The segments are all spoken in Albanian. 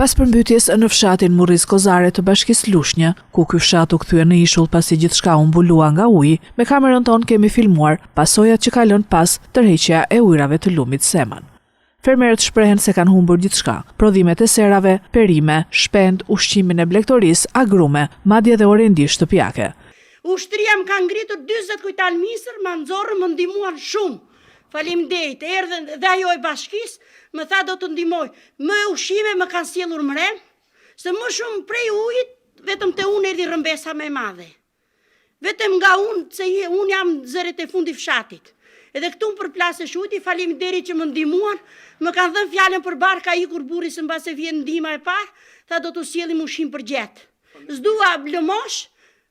Pas përmbytjes në fshatin Murriz Kozare të bashkisë Lushnjë, ku ky fshat u kthye në ishull pasi gjithçka u mbulua nga uji, me kamerën tonë kemi filmuar pasojat që ka lënë pas tërheqja e ujrave të lumit Seman. Fermerët shprehen se kanë humbur gjithçka: prodhimet e serave, perime, shpend, ushqimin e blegtorisë, agrume, madje edhe orendi shtëpiake. Ushtria më ka ngritur 40 kujtal misër, më nxorën, më ndihmuan shumë. Faleminderit, erdhën dhe ajo e bashkisë, më tha do të ndihmoj. Më ushqime më kanë sjellur mrem, se më shumë prej ujit, vetëm te unë erdhi rrëmbesa më e madhe. Vetëm nga unë, se unë jam zëret e fundi fshatit. Edhe këtu më përplasë shuti, faleminderit që më ndihmuan, më kanë dhënë fjalën për barë, ka ikur burri se mbase vjen ndihma e parë, tha do të sjellim ushqim për gjetë. S'dua lëmosh,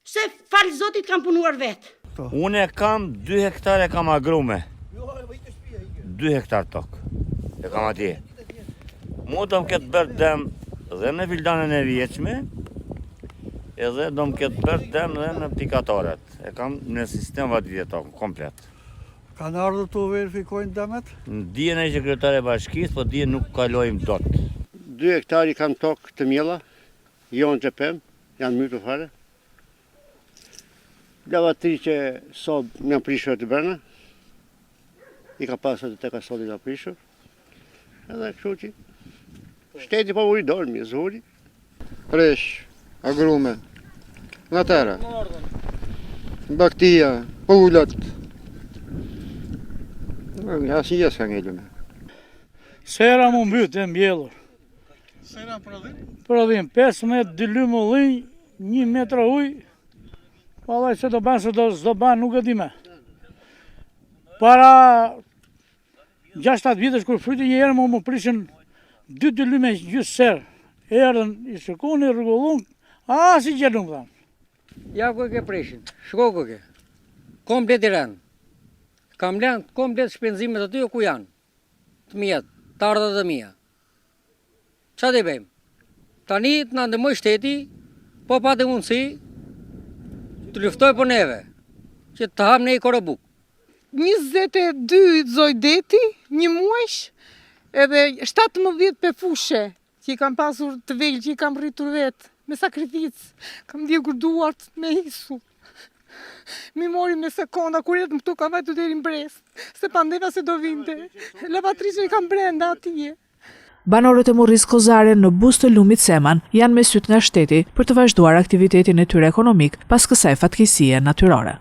se falë Zotit kam punuar vetë. Unë kam 2 hektare kam agrume. 2 hektar tokë e kam atje. Mu do më këtë bërë dem dhe në vildanën e vjeqme, edhe do më këtë bërë dem dhe në pikatoret. E kam në sistem vaditje tokë, komplet. Kanë ardhur të verifikojnë demet? Dijen e sekretare bashkisë, po dijen nuk kalojmë dot. 2 hektari kam tokë të mjella, jo në gjepem, janë mytu fare. Lavatri që sot më janë prishur të bërna, i ka pasur të ka sot i ka prishur, edhe kështu që shteti po uri dormi, zuri. Presh, agrume, nga tëra, baktia, pullat, asnjë s'ka ngelur. Sera më mbyt e mbjellur. Sera prodhim? Prodhim, 15 dy lymë ullij, 1 metër ujë, vallaj se do ban, se do ban, nuk e di me. Para 6-7 vitesh kur fryti një herë më prishin 2 lymë gjysë serë. Erdhën, i shikoni, rregullun, si gjelun më thamë. Ja ku e ke prishin, shko ku ke. Komplet i rënë. Kam lënë komplet shpenzimet aty ku janë. Të mijat, të ardhat të mia. Qa të bëjmë? Tani të na ndihmoj shteti, po patë mundësi, të luftoj për neve, që të hapë ne i korobuk. 22 zojdeti, 1 muajsh, edhe 17 pe fushe, që i kam pasur të vejlë, që i kam rritur vetë, me sakrificë, kam djegur duart me isu. Mi mori me sekonda, kur jetë më këtu kam vajtu deri në Brest, se pandeva se do vinte, lavatrice i kam brenda atje. Banorët e Murriz Kozare në buz të lumit Seman janë me syt nga shteti për të vazhduar aktivitetin e tyre ekonomik pas kësaj fatkeqësie natyrore.